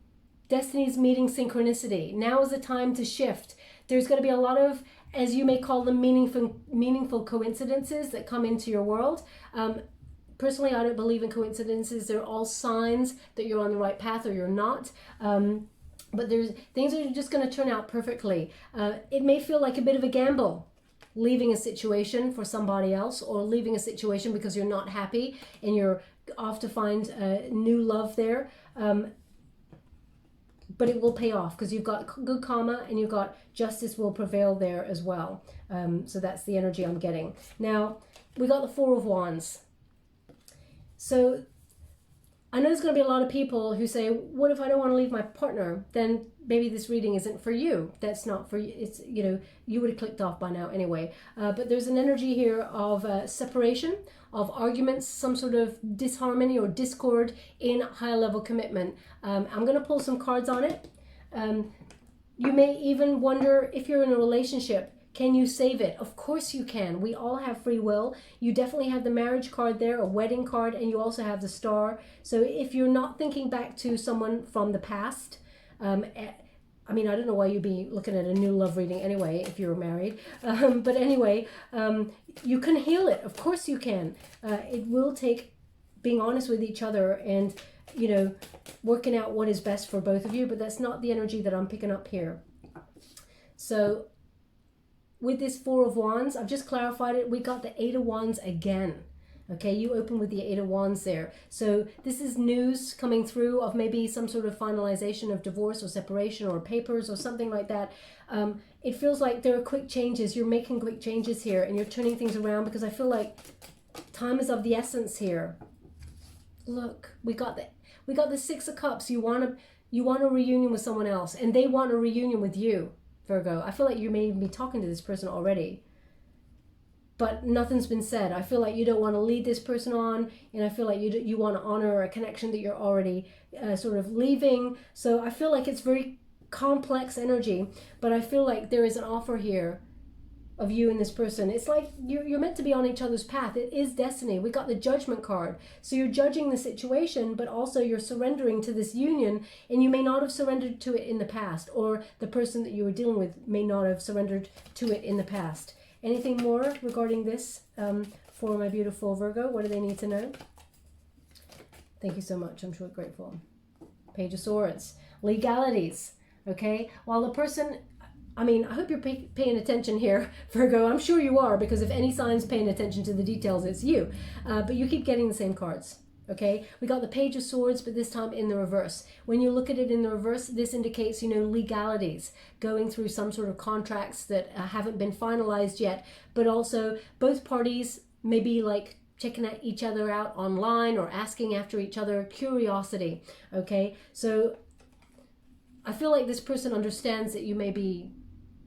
Destiny's meeting synchronicity. Now is the time to shift. There's going to be a lot of, as you may call them, meaningful coincidences that come into your world. Personally, I don't believe in coincidences. They're all signs that you're on the right path or you're not. But there's things that are just going to turn out perfectly. It may feel like a bit of a gamble, leaving a situation for somebody else, or leaving a situation because you're not happy and you're off to find new love there. But it will pay off because you've got good karma and you've got justice will prevail there as well. So that's the energy I'm getting. Now, we got the Four of Wands. So I know there's going to be a lot of people who say, what if I don't want to leave my partner? Then maybe this reading isn't for you. That's not for you. It's, you know, you would have clicked off by now anyway. But there's an energy here of separation, of arguments, some sort of disharmony or discord in high level commitment. I'm going to pull some cards on it. You may even wonder, if you're in a relationship, can you save it? Of course you can. We all have free will. You definitely have the marriage card there, a wedding card, and you also have the star. So if you're not thinking back to someone from the past, I mean, I don't know why you'd be looking at a new love reading anyway if you're married. But anyway, you can heal it. Of course you can. It will take being honest with each other and, you know, working out what is best for both of you. But that's not the energy that I'm picking up here. So with this Four of Wands, I've just clarified it. We got the Eight of Wands again. Okay, you open with the Eight of Wands there. So this is news coming through of maybe some sort of finalization of divorce or separation or papers or something like that. It feels like there are quick changes. You're making quick changes here and you're turning things around, because I feel like time is of the essence here. Look, we got We got the Six of Cups. You want a reunion with someone else, and they want a reunion with you, Virgo. I feel like you may be talking to this person already, but nothing's been said. I feel like you don't want to lead this person on, and I feel like you want to honor a connection that you're already sort of leaving. So I feel like it's very complex energy, but I feel like there is an offer here of you and this person. It's like you're meant to be on each other's path. It is destiny. We got the Judgment card. So you're judging the situation, but also you're surrendering to this union, and you may not have surrendered to it in the past, or the person that you were dealing with may not have surrendered to it in the past. Anything more regarding this for my beautiful Virgo? What do they need to know? Thank you so much. I'm sure grateful. Page of Swords. Legalities. Okay? While the person... I mean, I hope you're paying attention here, Virgo. I'm sure you are, because if any sign's paying attention to the details, it's you. But you keep getting the same cards, okay? We got the Page of Swords, but this time in the reverse. When you look at it in the reverse, this indicates, you know, legalities, going through some sort of contracts that haven't been finalized yet, but also both parties may be like checking at each other out online or asking after each other, curiosity, okay? So I feel like this person understands that you may be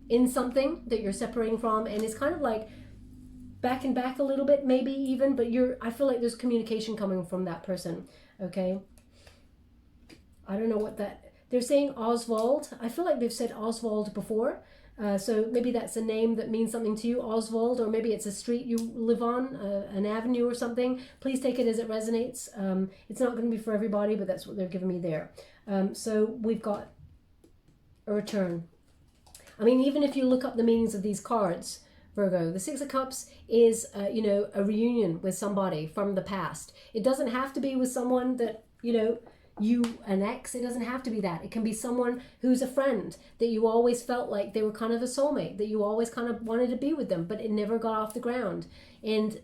in something that you're separating from, and it's kind of like back and back a little bit, maybe even, but I feel like there's communication coming from that person, okay? I don't know what that, they're saying Oswald. I feel like they've said Oswald before, so maybe that's a name that means something to you, Oswald, or maybe it's a street you live on, an avenue or something. Please take it as it resonates. It's not going to be for everybody, but that's what they're giving me there. So we've got a return. I mean, even if you look up the meanings of these cards, Virgo, the Six of Cups is, you know, a reunion with somebody from the past. It doesn't have to be with someone that, you know, an ex. It doesn't have to be that. It can be someone who's a friend that you always felt like they were kind of a soulmate, that you always kind of wanted to be with them, but it never got off the ground. And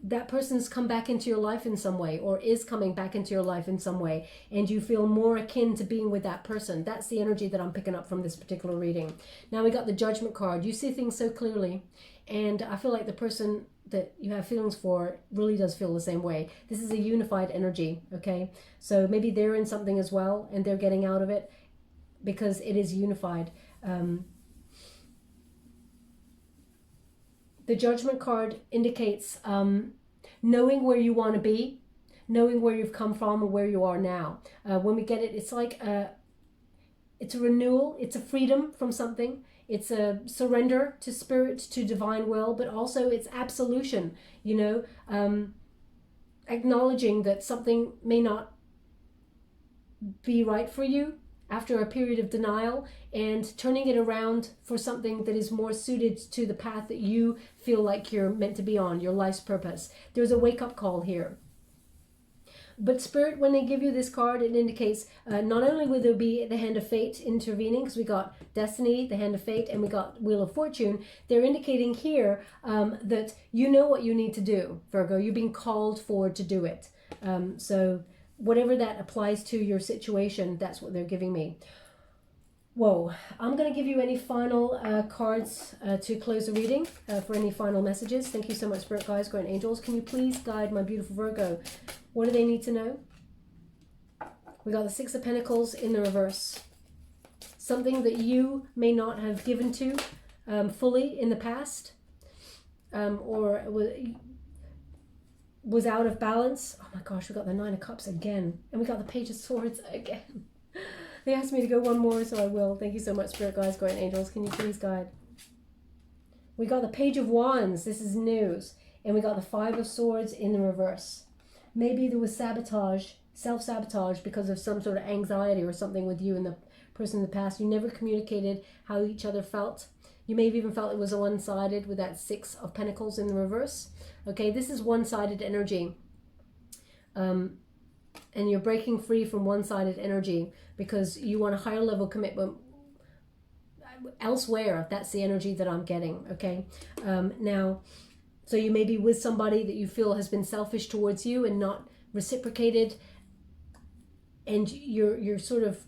that person's come back into your life in some way, or is coming back into your life in some way, and you feel more akin to being with that person. That's the energy that I'm picking up from this particular reading. Now we got the Judgment card. You see things so clearly, and I feel like the person that you have feelings for really does feel the same way. This is a unified energy, okay? So maybe they're in something as well, and they're getting out of it because it is unified. The Judgment card indicates knowing where you want to be, knowing where you've come from and where you are now. When we get it, it's like it's a renewal, it's a freedom from something, it's a surrender to spirit, to divine will, but also it's absolution, you know, acknowledging that something may not be right for you after a period of denial, and turning it around for something that is more suited to the path that you feel like you're meant to be on, your life's purpose. There's a wake-up call here. But Spirit, when they give you this card, it indicates not only will there be the Hand of Fate intervening, because we got Destiny, the Hand of Fate, and we got Wheel of Fortune. They're indicating here that you know what you need to do, Virgo. You're being called for to do it. So whatever that applies to your situation, that's what they're giving me. Whoa. I'm going to give you any final cards to close the reading for any final messages. Thank you so much, Spirit Guides, Guardian Angels. Can you please guide my beautiful Virgo? What do they need to know? We got the Six of Pentacles in the reverse. Something that you may not have given to fully in the past, or was out of balance. Oh my gosh, we got the Nine of Cups again. And we got the Page of Swords again. They asked me to go one more, so I will. Thank you so much, Spirit Guides, Guardian Angels. Can you please guide? We got the Page of Wands. This is news. And we got the Five of Swords in the reverse. Maybe there was sabotage, self-sabotage, because of some sort of anxiety or something with you and the person in the past. You never communicated how each other felt. You may have even felt it was one-sided with that Six of Pentacles in the reverse. Okay, this is one-sided energy. And you're breaking free from one-sided energy because you want a higher level commitment elsewhere. That's the energy that I'm getting, okay? Now, so you may be with somebody that you feel has been selfish towards you and not reciprocated, and you're sort of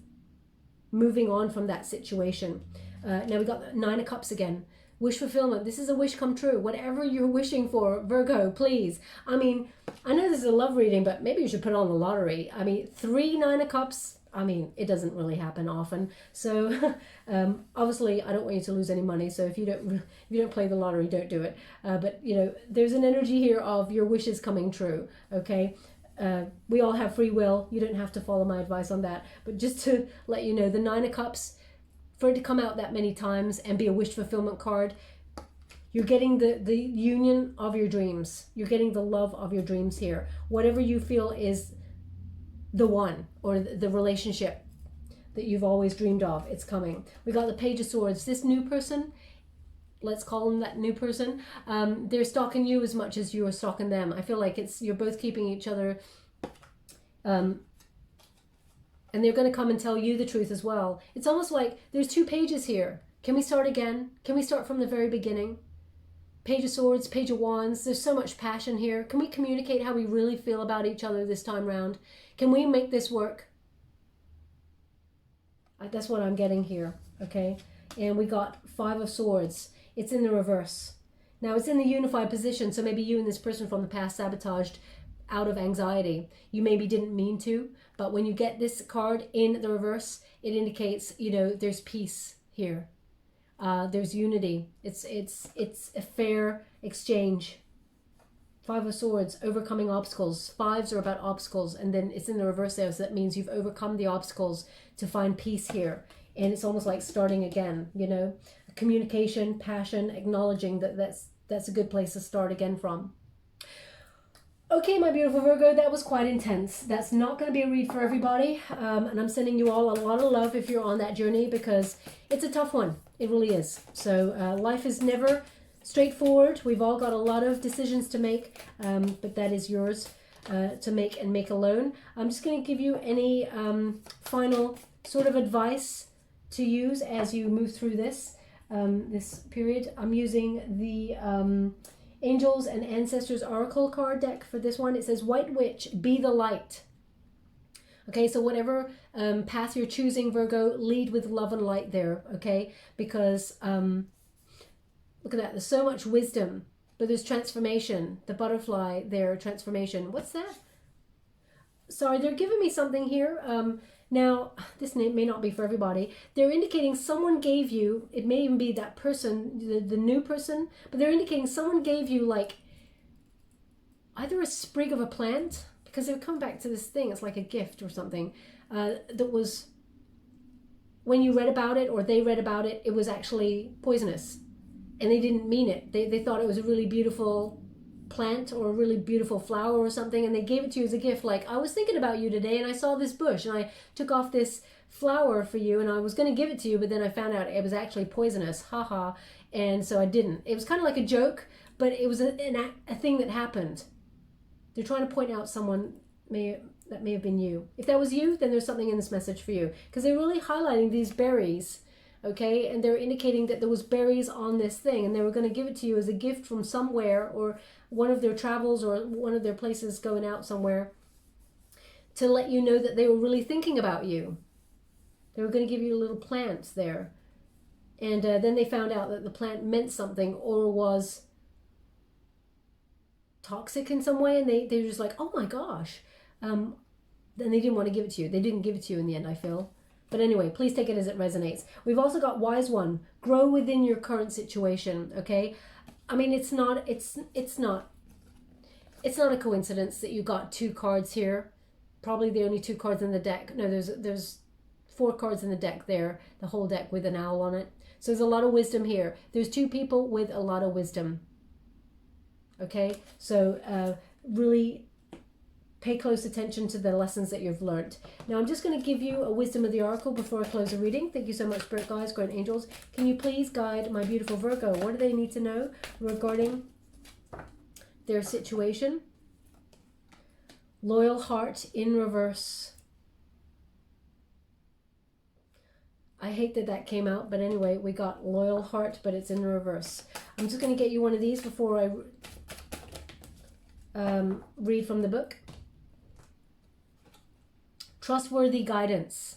moving on from that situation. Now we got the Nine of Cups again. Wish fulfillment. This is a wish come true. Whatever you're wishing for, Virgo, please. I mean, I know this is a love reading, but maybe you should put on the lottery. I mean, 3 Nine of Cups. I mean, it doesn't really happen often. So obviously, I don't want you to lose any money. So if you don't play the lottery, don't do it. But you know, there's an energy here of your wishes coming true. Okay. We all have free will. You don't have to follow my advice on that. But just to let you know, the Nine of Cups, for it to come out that many times and be a wish fulfillment card, you're getting the union of your dreams. You're getting the love of your dreams here. Whatever you feel is the one, or the relationship that you've always dreamed of, it's coming. We got the Page of Swords. This new person, let's call them that new person, they're stalking you as much as you are stalking them. I feel like you're both keeping each other, and they're going to come and tell you the truth as well. It's almost like there's 2 pages here. Can we start again? Can we start from the very beginning? Page of Swords, Page of Wands. There's so much passion here. Can we communicate how we really feel about each other this time round? Can we make this work? That's what I'm getting here, okay? And we got 5 of Swords. It's in the reverse. Now, it's in the unified position, so maybe you and this person from the past sabotaged out of anxiety. You maybe didn't mean to, but when you get this card in the reverse, it indicates, you know, there's peace here. There's unity. It's a fair exchange. 5 of Swords, overcoming obstacles. 5s are about obstacles, and then it's in the reverse there, so that means you've overcome the obstacles to find peace here. And it's almost like starting again, you know. Communication, passion, acknowledging that's a good place to start again from. Okay, my beautiful Virgo, that was quite intense. That's not going to be a read for everybody. And I'm sending you all a lot of love if you're on that journey, because it's a tough one. It really is. So life is never straightforward. We've all got a lot of decisions to make, but that is yours to make and make alone. I'm just going to give you any final sort of advice to use as you move through this period. I'm using the Angels and Ancestors Oracle card deck for this one. It says, White Witch, be the light. Okay, so whatever path you're choosing, Virgo, lead with love and light there, okay? Because look at that, there's so much wisdom, but there's transformation. The butterfly there, transformation. What's that? Sorry, they're giving me something here. Now, this may not be for everybody. They're indicating someone gave you, it may even be that person, the new person, but they're indicating someone gave you like either a sprig of a plant, because they've come back to this thing, it's like a gift or something, that was, when you read about it or they read about it, it was actually poisonous. And they didn't mean it. They thought it was a really beautiful plant or a really beautiful flower or something, and they gave it to you as a gift, like, I was thinking about you today and I saw this bush and I took off this flower for you and I was going to give it to you, but then I found out it was actually poisonous, haha, and so I didn't. It was kind of like a joke, but it was a thing that happened. They're trying to point out someone that may have been you. If that was you, then there's something in this message for you, because they're really highlighting these berries, okay, and they're indicating that there was berries on this thing and they were going to give it to you as a gift from somewhere, or one of their travels or one of their places going out somewhere, to let you know that they were really thinking about you. They were going to give you little plants there. And then they found out that the plant meant something or was toxic in some way, and they were just like, oh my gosh. Then they didn't want to give it to you. They didn't give it to you in the end, I feel. But anyway, please take it as it resonates. We've also got Wise One. Grow within your current situation, okay? I mean, it's not a coincidence that you got 2 cards here. Probably the only 2 cards in the deck. No, there's 4 cards in the deck there. The whole deck with an owl on it. So there's a lot of wisdom here. There's 2 people with a lot of wisdom. Okay, so really pay close attention to the lessons that you've learned. Now I'm just going to give you a wisdom of the oracle before I close the reading. Thank you so much, Spirit Guides, Guardian Angels. Can you please guide my beautiful Virgo? What do they need to know regarding their situation? Loyal heart in reverse. I hate that came out, but anyway, we got loyal heart, but it's in the reverse. I'm just going to get you one of these before I read from the book. Trustworthy guidance.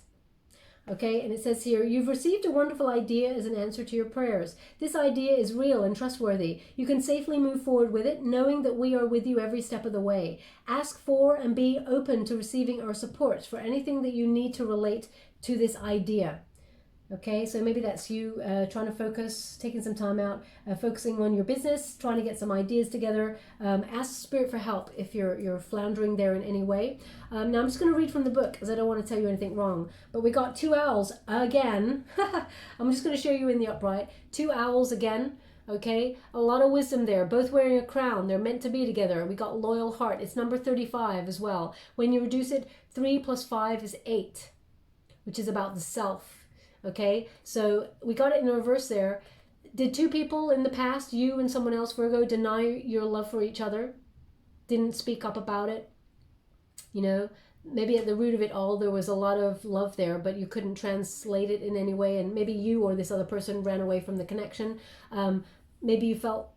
Okay, and it says here, you've received a wonderful idea as an answer to your prayers. This idea is real and trustworthy. You can safely move forward with it, knowing that we are with you every step of the way. Ask for and be open to receiving our support for anything that you need to relate to this idea. Okay, so maybe that's you trying to focus, taking some time out, focusing on your business, trying to get some ideas together. Ask Spirit for help if you're floundering there in any way. Now I'm just going to read from the book because I don't want to tell you anything wrong. But we got 2 owls again. I'm just going to show you in the upright. 2 owls again. Okay, a lot of wisdom there, both wearing a crown. They're meant to be together. We got loyal heart. It's number 35 as well. When you reduce it, 3 plus 5 is 8, which is about the self. Okay, so we got it in reverse there. Did 2 people in the past, you and someone else, Virgo, deny your love for each other? Didn't speak up about it? You know, maybe at the root of it all, there was a lot of love there, but you couldn't translate it in any way. And maybe you or this other person ran away from the connection. Maybe you felt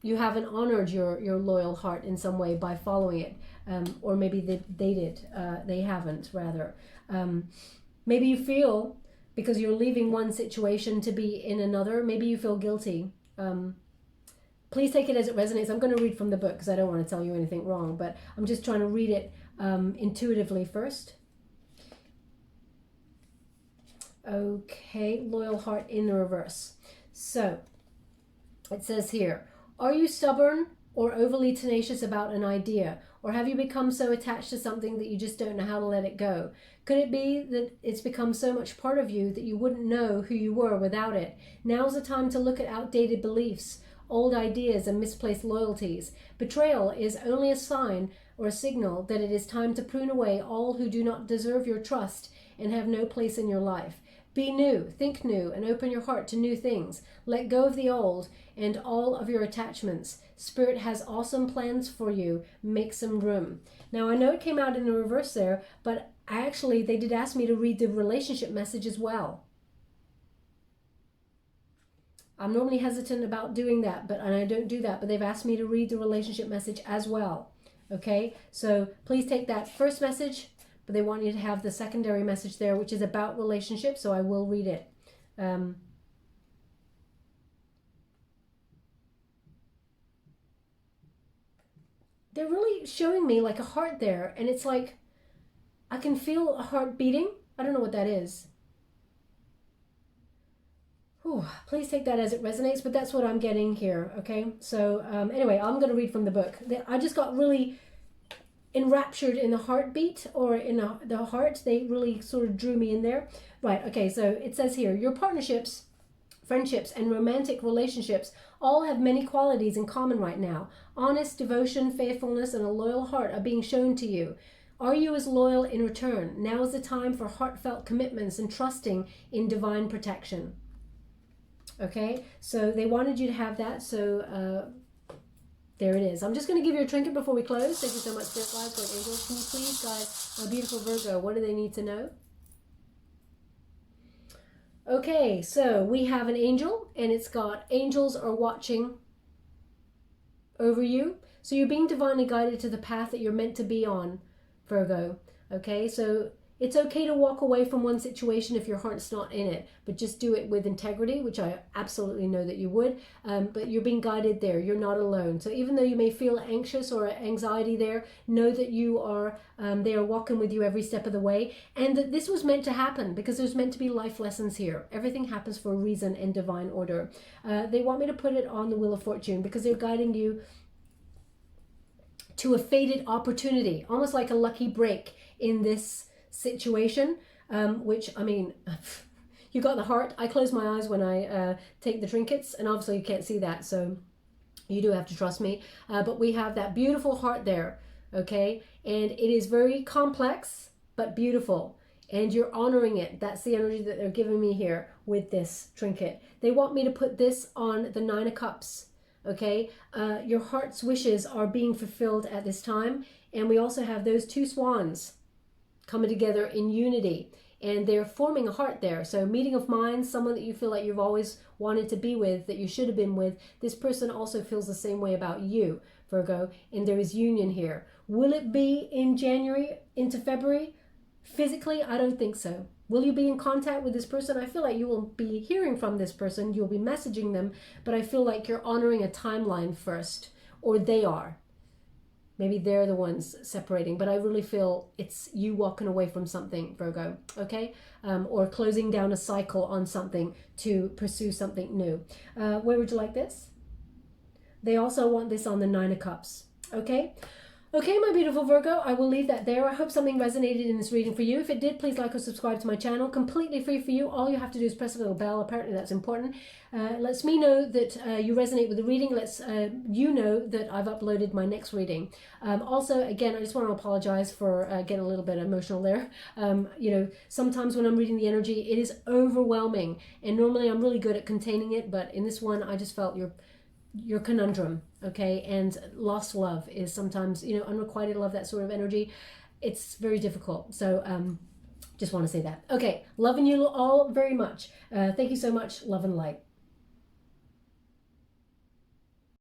you haven't honored your loyal heart in some way by following it. Or maybe they did. They haven't, rather. Maybe you feel, because you're leaving one situation to be in another, maybe you feel guilty. Please take it as it resonates. I'm going to read from the book because I don't want to tell you anything wrong, but I'm just trying to read it intuitively first. Okay, loyal heart in the reverse. So it says here, are you stubborn or overly tenacious about an idea? Or have you become so attached to something that you just don't know how to let it go? Could it be that it's become so much part of you that you wouldn't know who you were without it? Now's the time to look at outdated beliefs, old ideas, and misplaced loyalties. Betrayal is only a sign or a signal that it is time to prune away all who do not deserve your trust and have no place in your life. Be new, think new, and open your heart to new things. Let go of the old and all of your attachments. Spirit has awesome plans for you. Make some room. Now, I know it came out in the reverse there, but actually they did ask me to read the relationship message as well. I'm normally hesitant about doing that, and I don't do that, but they've asked me to read the relationship message as well. Okay, so please take that first message, but they want you to have the secondary message there, which is about relationships, so I will read it. They're really showing me like a heart there, and it's like I can feel a heart beating. I don't know what that is. Ooh, please take that as it resonates, but that's what I'm getting here, okay? So anyway, I'm going to read from the book. I just got really enraptured in the heartbeat, or in the heart. They really sort of drew me in there. Right, okay, so it says here, your partnerships, friendships, and romantic relationships all have many qualities in common right now. Honest, devotion, faithfulness, and a loyal heart are being shown to you. Are you as loyal in return? Now is the time for heartfelt commitments and trusting in divine protection. Okay, so they wanted you to have that, so there it is. I'm just going to give you a trinket before we close. Thank you so much, Spirit Guides, Guardian Angels. Can you please guide my beautiful Virgo? What do they need to know? Okay, so we have an angel, and it's got angels are watching over you. So you're being divinely guided to the path that you're meant to be on, Virgo. Okay, so it's okay to walk away from one situation if your heart's not in it, but just do it with integrity, which I absolutely know that you would. But you're being guided there. You're not alone. So even though you may feel anxious or anxiety there, know that you are, they are walking with you every step of the way. And that this was meant to happen because there's meant to be life lessons here. Everything happens for a reason and divine order. They want me to put it on the Wheel of Fortune because they're guiding you to a fated opportunity, almost like a lucky break in this situation, which, I mean, you got the heart. I close my eyes when I take the trinkets, and obviously you can't see that, so you do have to trust me. But we have that beautiful heart there, okay? And it is very complex, but beautiful. And you're honoring it. That's the energy that they're giving me here with this trinket. They want me to put this on the 9 of Cups, okay? Your heart's wishes are being fulfilled at this time. And we also have those 2 swans coming together in unity, and they're forming a heart there. So meeting of minds, someone that you feel like you've always wanted to be with, that you should have been with. This person also feels the same way about you, Virgo, and there is union here. Will it be in January into February? Physically, I don't think so. Will you be in contact with this person? I feel like you will be hearing from this person. You'll be messaging them, but I feel like you're honoring a timeline first, or they are. Maybe they're the ones separating, but I really feel it's you walking away from something, Virgo, okay? Or closing down a cycle on something to pursue something new. Where would you like this? They also want this on the 9 of Cups, okay? Okay, my beautiful Virgo, I will leave that there. I hope something resonated in this reading for you. If it did, please like or subscribe to my channel. Completely free for you. All you have to do is press a little bell. Apparently that's important. Lets me know that you resonate with the reading. Lets you know that I've uploaded my next reading. Also, again, I just want to apologize for getting a little bit emotional there. You know, sometimes when I'm reading the energy, it is overwhelming. And normally I'm really good at containing it, but in this one, I just felt your conundrum, okay? And lost love is sometimes, you know, unrequited love, that sort of energy. It's very difficult. So just want to say that. Okay, loving you all very much. Thank you so much. Love and light.